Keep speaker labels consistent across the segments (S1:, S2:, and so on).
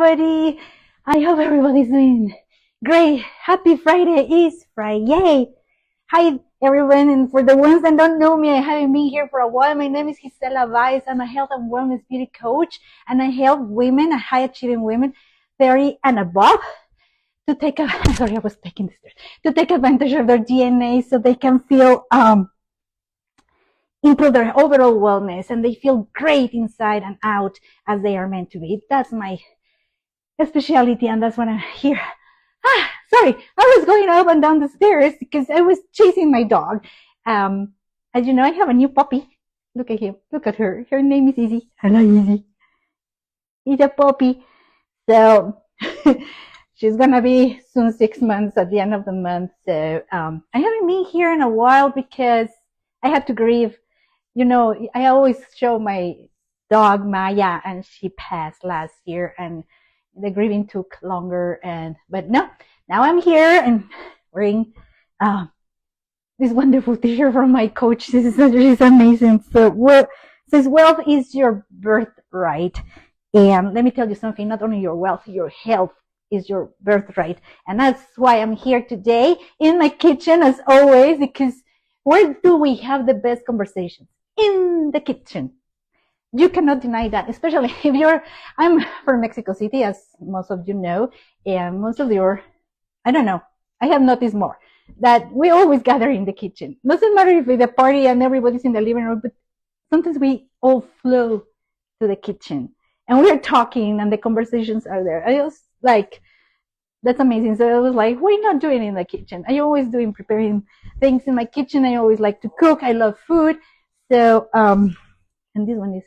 S1: everybody. I hope everybody's doing great. Happy Friday. It's Friday. Hi, everyone. And for the ones that don't know me, I haven't been here for a while. My name is Gisela Valles. I'm a health and wellness beauty coach, and I help women, high achieving women, 30 and above, to take a, sorry, I was taking the stairs, to take advantage of their DNA so they can feel, improve their overall wellness, and they feel great inside and out as they are meant to be. That's my specialty, and that's what I'm here. Sorry, I was going up and down the stairs because I was chasing my dog. As you know, I have a new puppy. Look at him. Look at her. Her name is Izzy. Hello, Izzy. He's a puppy. So she's gonna be soon 6 months at the end of the month. So I haven't been here in a while because I had to grieve. You know, I always show my dog Maya, and she passed last year, and the grieving took longer. But no, now I'm here and wearing this wonderful t-shirt from my coach. This is amazing. So, says wealth is your birthright, and let me tell you something. Not only your wealth, your health is your birthright, and that's why I'm here today in my kitchen, as always, because where do we have the best conversations? In the kitchen. You cannot deny that, especially if I'm from Mexico City, as most of you know, and most of I don't know, I have noticed more, that we always gather in the kitchen. Doesn't matter if it's a party and everybody's in the living room, but sometimes we all flow to the kitchen, and we're talking, and the conversations are there. I was like, that's amazing. So I was like, why not do it in the kitchen? I always do preparing things in my kitchen. I always like to cook. I love food. So, and this one is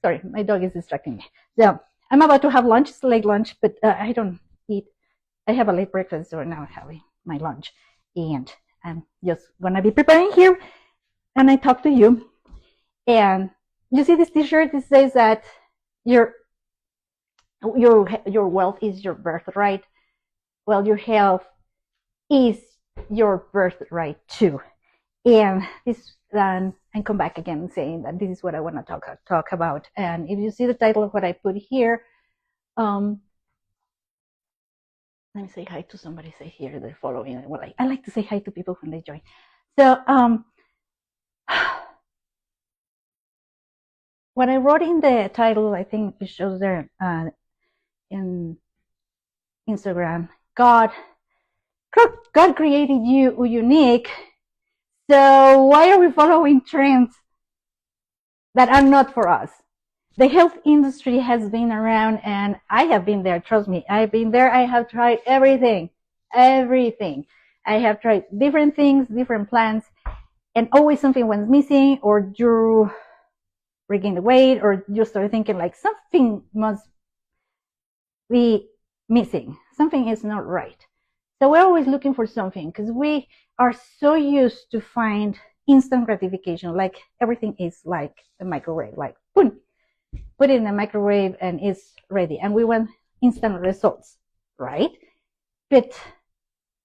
S1: sorry, my dog is distracting me. So I'm about to have lunch. It's late lunch, but I don't eat. I have a late breakfast, so now I'm having my lunch, and I'm just gonna be preparing here, and I talk to you. And you see this t-shirt? It says that your wealth is your birthright. Well, your health is your birthright too. And this, and come back again saying that this is what I want to talk about. And if you see the title of what I put here, let me say hi to somebody. Say here they're following. Well, I like to say hi to people when they join. So what I wrote in the title, I think it shows there in Instagram. God created you unique. So why are we following trends that are not for us? The health industry has been around, and I have been there. Trust me, I've been there. I have tried everything. I have tried different things, different plans, and always something was missing, or you regain the weight, or you start thinking like something must be missing. Something is not right. So we're always looking for something, because we are so used to find instant gratification, like everything is like a microwave, like boom, put it in the microwave and it's ready, and we want instant results, right? But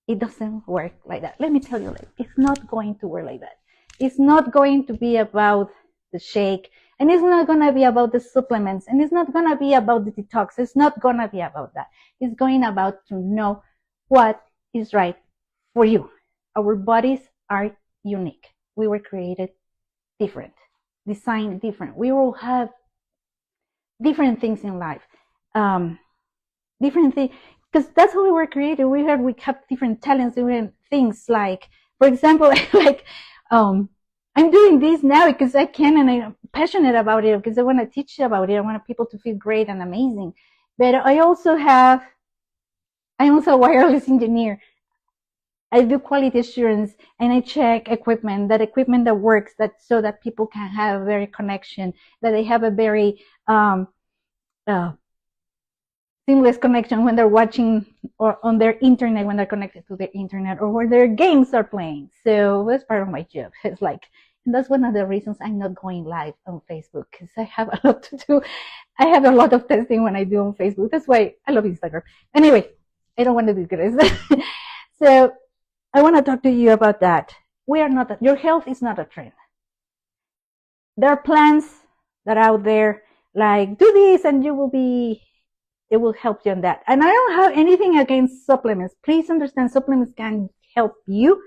S1: it doesn't work like that. Let me tell you, it's not going to work like that. It's not going to be about the shake, and it's not going to be about the supplements, and it's not going to be about the detox. It's not going to be about that. It's going about to know what is right for you. Our bodies are unique. We were created different, designed different. We will have different things in life, different things, because that's how we were created. We have different talents, different things. Like, for example, like I'm doing this now because I can, and I'm passionate about it, because I want to teach about it. I want people to feel great and amazing. But I'm also a wireless engineer. I do quality assurance, and I check equipment that works, so that people can have a very connection, that they have a very seamless connection when they're watching, or on their internet, when they're connected to the internet, or when their games are playing. So that's part of my job. It's like, and that's one of the reasons I'm not going live on Facebook, because I have a lot to do. I have a lot of testing when I do on Facebook. That's why I love Instagram. Anyway, I don't want to digress. So I want to talk to you about that. Your health is not a trend. There are plans that are out there, like, do this and you will be it will help you on that. And I don't have anything against supplements. Please understand, supplements can help you,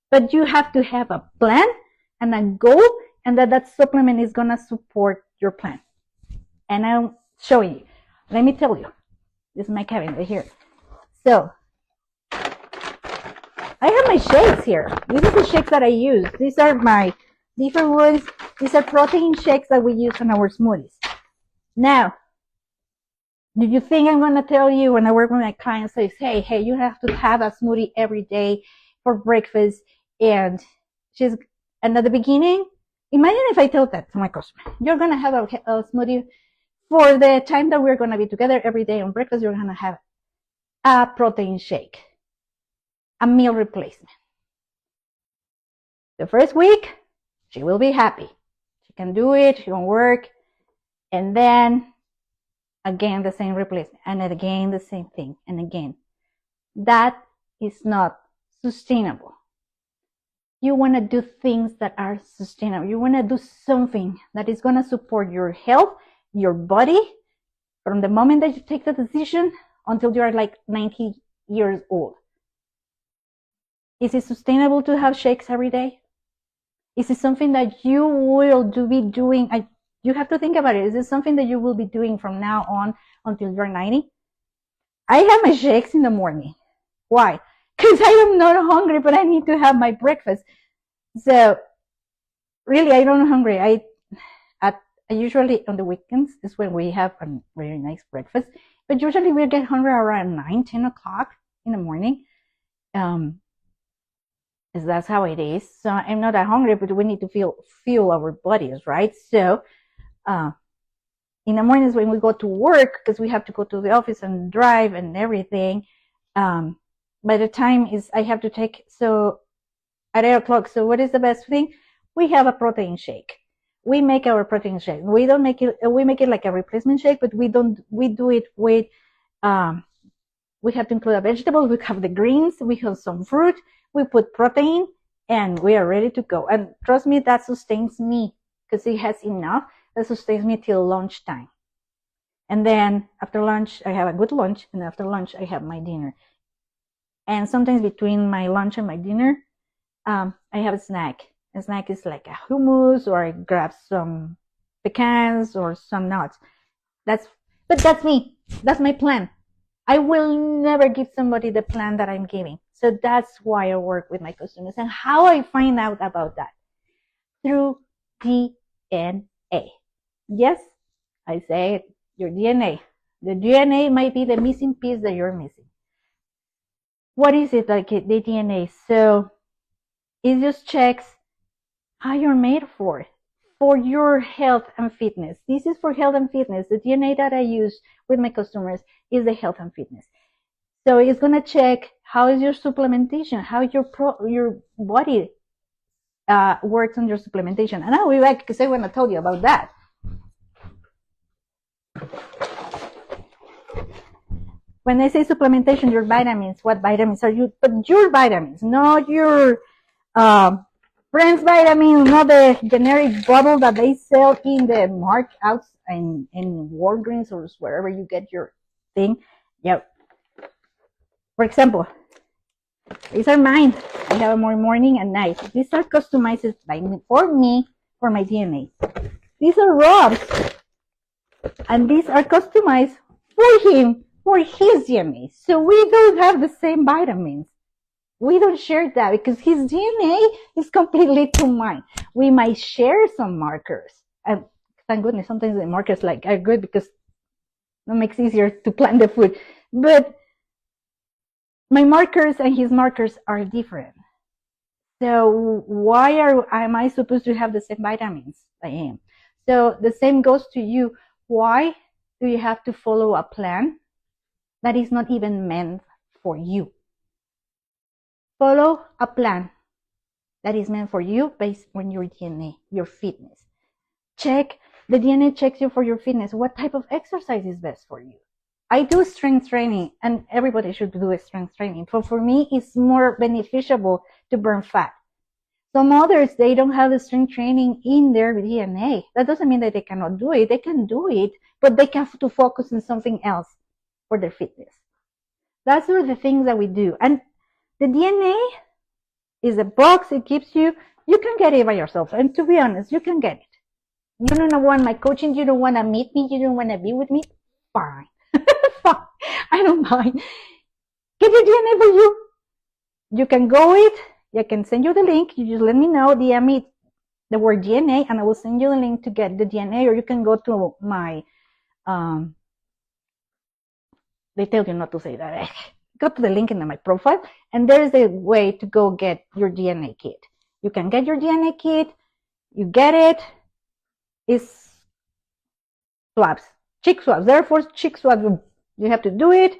S1: but you have to have a plan and a goal, and that supplement is going to support your plan. And I'll show you. Let me tell you. This is my cabinet right here. So I have my shakes here. These are the shakes that I use. These are my different ones. These are protein shakes that we use in our smoothies. Now, do you think I'm going to tell you when I work with my clients, say, hey, you have to have a smoothie every day for breakfast? And at the beginning, imagine if I tell that to my customer, you're going to have a smoothie for the time that we're going to be together every day on breakfast. You're going to have a protein shake, a meal replacement. The first week, she will be happy. She can do it, she can work, and then again the same replacement, and again the same thing, and again. That is not sustainable. You want to do things that are sustainable. You want to do something that is going to support your health, your body, from the moment that you take the decision until you are like 90 years old. Is it sustainable to have shakes every day? Is it something that you will be doing? You have to think about it. Is it something that you will be doing from now on until you're 90? I have my shakes in the morning. Why? Because I am not hungry, but I need to have my breakfast. So really, I don't hungry. I usually on the weekends is when we have a very nice breakfast. But usually we get hungry around 9, 10 o'clock in the morning. Because that's how it is. So I'm not that hungry, but we need to fuel our bodies, right? So in the mornings when we go to work, because we have to go to the office and drive and everything, by the time I have to take, so at 8 o'clock, so what is the best thing? We have a protein shake. We make our protein shake. We make it like a replacement shake, but we do it with, we have to include a vegetable, we have the greens, we have some fruit, we put protein, and we are ready to go. And trust me, that sustains me, because it has enough that sustains me till lunchtime. And then after lunch, I have a good lunch, and after lunch, I have my dinner. And sometimes between my lunch and my dinner, I have a snack. A snack is like a hummus, or I grab some pecans or some nuts. But that's me. That's my plan. I will never give somebody the plan that I'm giving. So that's why I work with my customers. And how I find out about that? Through DNA. Yes, I say it, your DNA. The DNA might be the missing piece that you're missing. What is it, like the DNA? So it just checks how you're made for your health and fitness. This is for health and fitness. The DNA that I use with my customers is the health and fitness. So it's going to check how is your supplementation, how your body works on your supplementation. And I'll be back because I want to tell you about that. When I say supplementation, your vitamins, what vitamins are you? But your vitamins, not your friend's vitamins, not the generic bottle that they sell in the markouts in Walgreens or wherever you get your thing. Yeah. For example, these are mine. I have them morning and night. These are customized for me, for my DNA. These are Rob's, and these are customized for him, for his DNA. So we don't have the same vitamins. We don't share that because his DNA is completely to mine. We might share some markers, and thank goodness sometimes the markers are good because it makes it easier to plan the food. But my markers and his markers are different. So why am I supposed to have the same vitamins I am? So the same goes to you. Why do you have to follow a plan that is not even meant for you? Follow a plan that is meant for you based on your DNA, your fitness. The DNA checks you for your fitness. What type of exercise is best for you? I do strength training, and everybody should do strength training. But for me, it's more beneficial to burn fat. Some others, they don't have the strength training in their DNA. That doesn't mean that they cannot do it. They can do it, but they have to focus on something else. for their fitness. That's sort of the things that we do. And the DNA is a box. It gives you can get it by yourself. And to be honest, you can get it. You don't want my coaching. You don't want to meet me. You don't want to be with me. Fine. Fine. I don't mind. Get your DNA for you. You can go it. I can send you the link. You just let me know. DM me the word DNA, and I will send you the link to get the DNA. Or you can go to my. They tell you not to say that. Go to the link in my profile, and there is a way to go get your DNA kit. You can get your DNA kit. You get it. It's swabs, cheek swabs. Therefore, cheek swabs. You have to do it.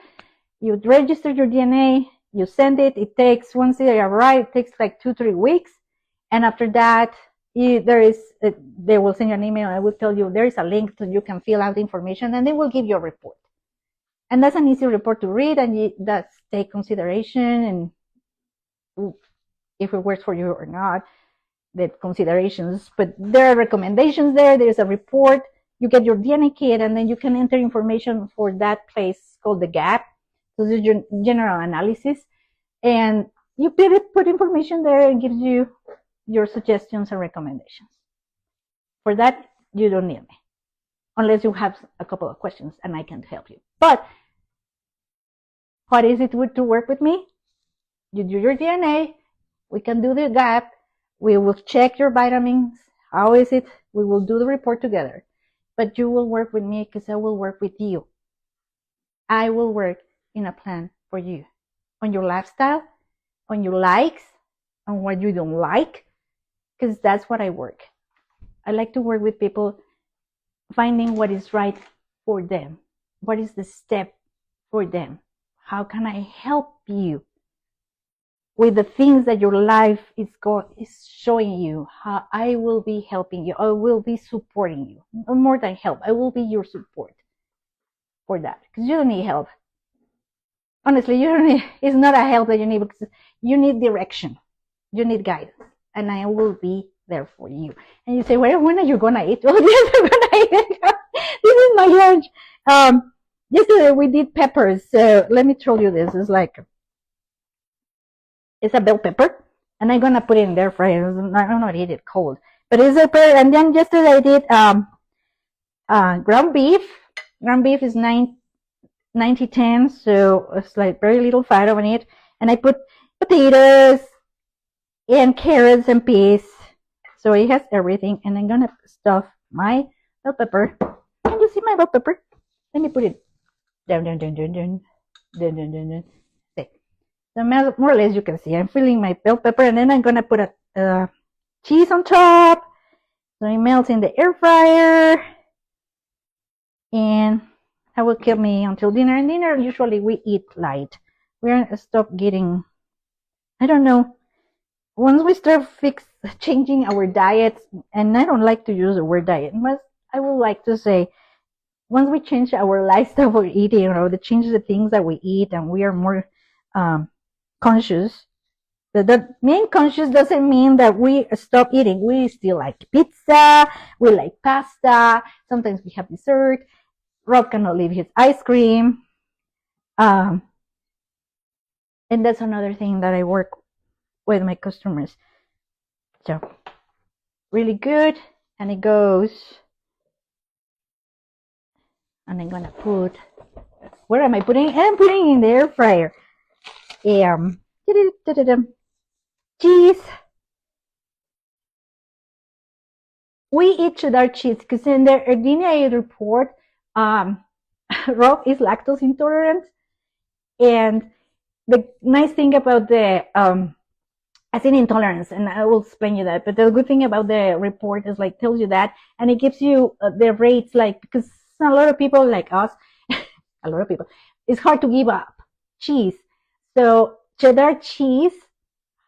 S1: You register your DNA. You send it. It takes, once they arrive, it takes like 2-3 weeks. And after that, they will send you an email. I will tell you there is a link so you can fill out the information, and they will give you a report. And that's an easy report to read, and that's take consideration and if it works for you or not, the considerations. But there are recommendations there. There's a report. You get your DNA kit, and then you can enter information for that place called the GAP. So this is your general analysis. And you put information there and gives you your suggestions and recommendations. For that, you don't need me, unless you have a couple of questions and I can help you. But what is it to work with me? You do your DNA. We can do the GAP. We will check your vitamins. How is it? We will do the report together. But you will work with me because I will work with you. I will work in a plan for you on your lifestyle, on your likes, on what you don't like, because that's what I work. I like to work with people finding what is right for them. What is the step for them? How can I help you with the things that your life is showing you? How I will be helping you. I will be supporting you. More than help, I will be your support for that, because you don't need help. Honestly, you don't need, it's not a help that you need, because you need direction. You need guidance, and I will be there for you. And you say, well, when are you gonna eat? Oh, yes, I'm gonna eat. This is my lunch. Yesterday we did peppers. So let me show you this. It's a bell pepper, and I'm gonna put it in there fryer. I don't know, eat it cold, but it's a pepper. And then yesterday I did ground beef. Ground beef is 90-10, so it's like very little fat on it. And I put potatoes and carrots and peas, so it has everything. And I'm gonna stuff my bell pepper. Can you see my bell pepper? Let me put it down. Okay. So more or less you can see I'm filling my bell pepper, and then I'm gonna put a cheese on top, so it melts in the air fryer, and that will keep me until dinner. And dinner usually we eat light. We're gonna stop getting, I don't know, once we start changing our diets, and I don't like to use the word diet, but I would like to say, once we change our lifestyle for eating, or change the things that we eat, and we are more conscious. The being conscious doesn't mean that we stop eating. We still like pizza, we like pasta, sometimes we have dessert. Rob cannot leave his ice cream. And that's another thing that I work with my customers. So, really good. And it goes, and I'm gonna put, where am I putting? I'm putting in the air fryer. Cheese. We eat cheddar cheese because in the DNA report, Rob is lactose intolerant, and the nice thing about the acid intolerance, and I will explain you that, but the good thing about the report is like tells you that, and it gives you the rates, like, because a lot of people like us, a lot of people, it's hard to give up cheese. So cheddar cheese,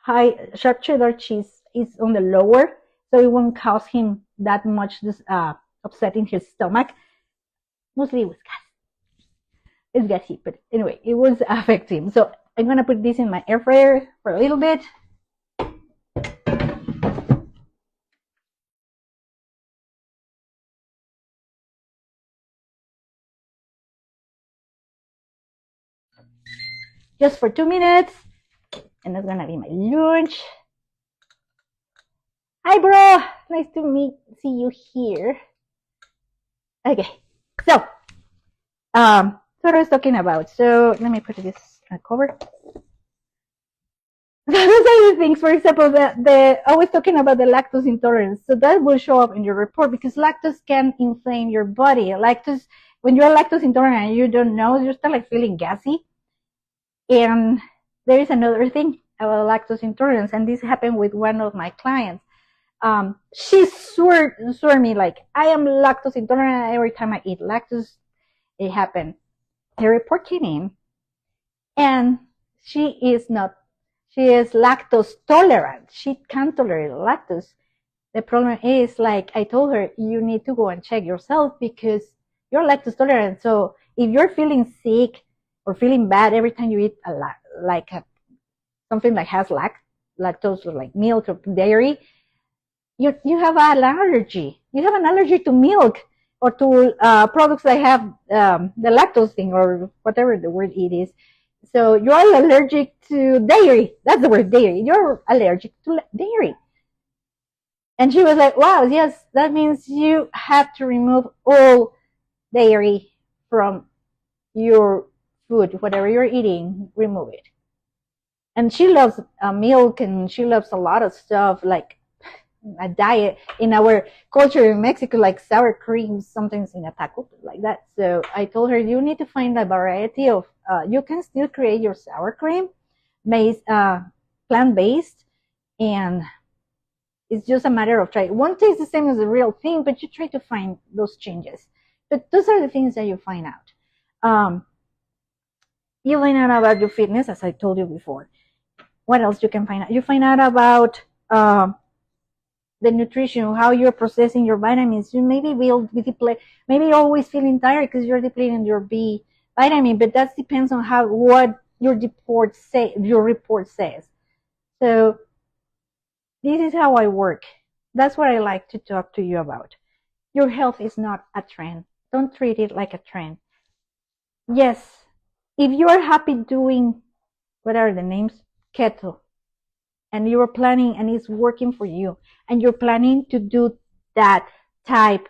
S1: sharp cheddar cheese is on the lower, so it won't cause him that much upset in his stomach. Mostly it was gas. It's gassy, but anyway, it was affecting him. So I'm gonna put this in my air fryer for a little bit. just for 2 minutes, and that's gonna be my lunch. Hi, bro. Nice to see you here. Okay, so what I was talking about. So let me put this cover. Those are the things. For example, I was talking about the lactose intolerance. So that will show up in your report because lactose can inflame your body. Lactose, when you're lactose intolerant and you don't know, you start like feeling gassy. And there is another thing about lactose intolerance, and this happened with one of my clients. She swore me like I am lactose intolerant every time I eat lactose. It happened. The report came in, and she is not. She is lactose tolerant. She can tolerate lactose. The problem is, like I told her, you need to go and check yourself because you're lactose tolerant. So if you're feeling sick or feeling bad every time you eat something that has lactose, like milk or dairy, you have an allergy. You have an allergy to milk or to products that have the lactose thing or whatever the word it is. So you're allergic to dairy. That's the word, dairy. You're allergic to dairy. And she was like, wow, yes, that means you have to remove all dairy from your food, whatever you're eating, remove it. And she loves milk, and she loves a lot of stuff like a diet in our culture in Mexico, like sour cream, sometimes in a taco, like that. So I told her, you need to find a variety of, you can still create your sour cream, plant-based, and it's just a matter of trying. One tastes the same as the real thing, but you try to find those changes. But those are the things that you find out. You find out about your fitness, as I told you before. What else you can find out? You find out about the nutrition, how you're processing your vitamins. You maybe will deplete, maybe always feeling tired because you're depleting your B vitamin, but that depends on what your report says. So this is how I work. That's what I like to talk to you about. Your health is not a trend. Don't treat it like a trend. Yes, if you are happy doing, what are the names? Keto, and you're planning and it's working for you, and you're planning to do that type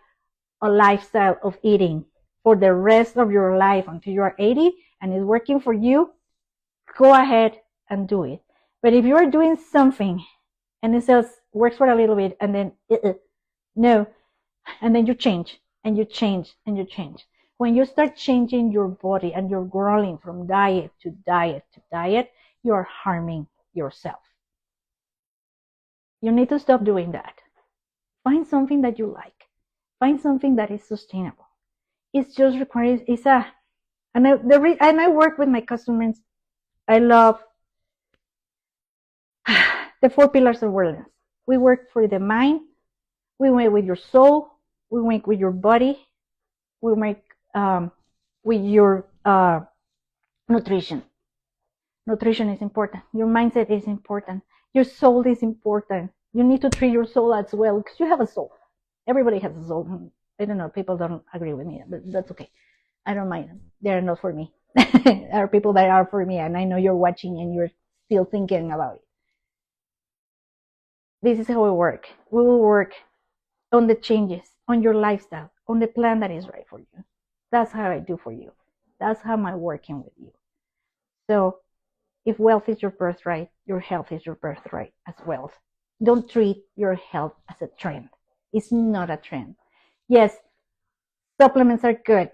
S1: of lifestyle of eating for the rest of your life until you're 80 and it's working for you, go ahead and do it. But if you're doing something and it says works for a little bit and then no, and then you change and you change and you change. When you start changing your body and you're growing from diet to diet to diet, you're harming yourself. You need to stop doing that. Find something that you like. Find something that is sustainable. It's just requires, and I work with my customers. I love the 4 pillars of wellness. We work for the mind, we work with your soul, we work with your body, we work with your nutrition. Nutrition is important. Your mindset is important. Your soul is important. You need to treat your soul as well because you have a soul. Everybody has a soul. I don't know. People don't agree with me, but that's okay. I don't mind. They're not for me. There are people that are for me, and I know you're watching and you're still thinking about it. This is how we work. We will work on the changes, on your lifestyle, on the plan that is right for you. That's how I do for you. That's how I'm working with you. So if wealth is your birthright, your health is your birthright as wealth. Don't treat your health as a trend. It's not a trend. Yes, supplements are good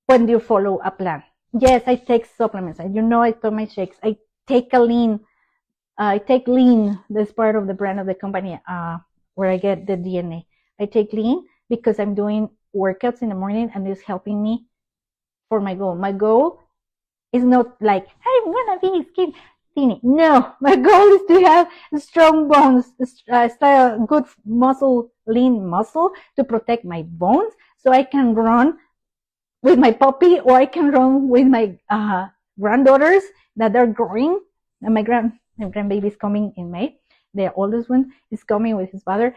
S1: when you follow a plan. Yes, I take supplements. And you know I took my shakes. I take lean. That's part of the brand of the company where I get the DNA. I take lean because I'm doing workouts in the morning and it's helping me for my goal. My goal is not like, I'm going to be skinny. No, my goal is to have strong bones, good muscle, lean muscle to protect my bones so I can run with my puppy or I can run with my granddaughters that are growing. And my grandbaby is coming in May. The oldest one is coming with his father.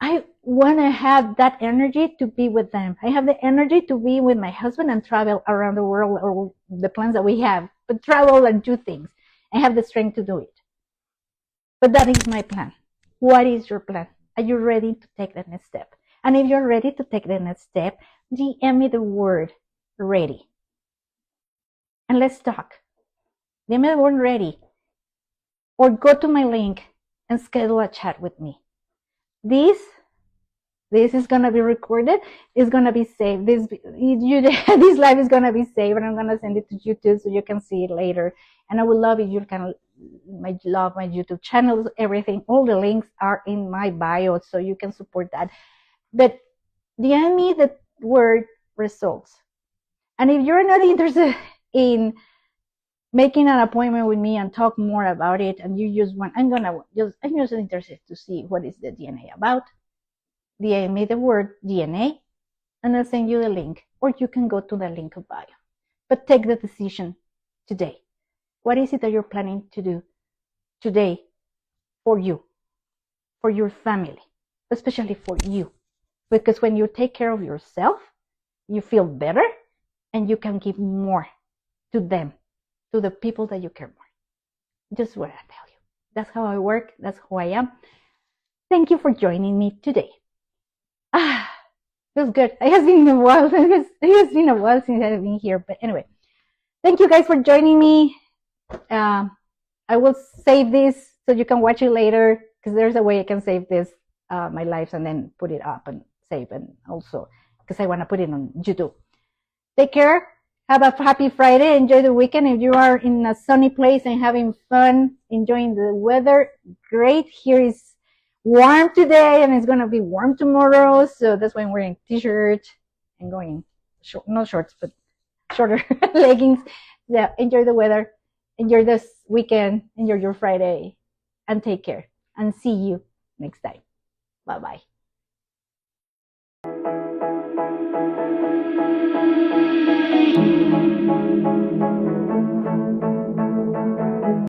S1: I want to have that energy to be with them. I have the energy to be with my husband and travel around the world or the plans that we have. but travel and do things and have the strength to do it. But that is my plan. What is your plan? Are you ready to take the next step? And if you're ready to take the next step, DM me the word ready. And let's talk. DM me the word ready. Or go to my link and schedule a chat with me. This is going to be recorded. It's going to be saved. This live is going to be saved, and I'm going to send it to YouTube so you can see it later. And I would love if you can love my YouTube channels, everything. All the links are in my bio, so you can support that. But DM me the word results. And if you're not interested in making an appointment with me and talk more about it, and you just want, I'm just interested to see what is the DNA about. DM me the word DNA, and I'll send you the link, or you can go to the link of bio. But take the decision today. What is it that you're planning to do today for you, for your family, especially for you? Because when you take care of yourself, you feel better, and you can give more to them, to the people that you care more. Just what I tell you. That's how I work. That's who I am. Thank you for joining me today. Feels good. It has been a while. It has been a while since I've been here. But anyway, thank you guys for joining me. I will save this so you can watch it later, because there's a way I can save this, my lives, and then put it up and save, and also because I want to put it on YouTube. Take care. Have a happy Friday. Enjoy the weekend. If you are in a sunny place and having fun, enjoying the weather, great. Here is warm today, and it's going to be warm tomorrow. So that's why I'm wearing a t-shirt and going short, not shorts, but shorter leggings. Yeah, enjoy the weather. Enjoy this weekend. Enjoy your Friday. And take care. And see you next time. Bye-bye.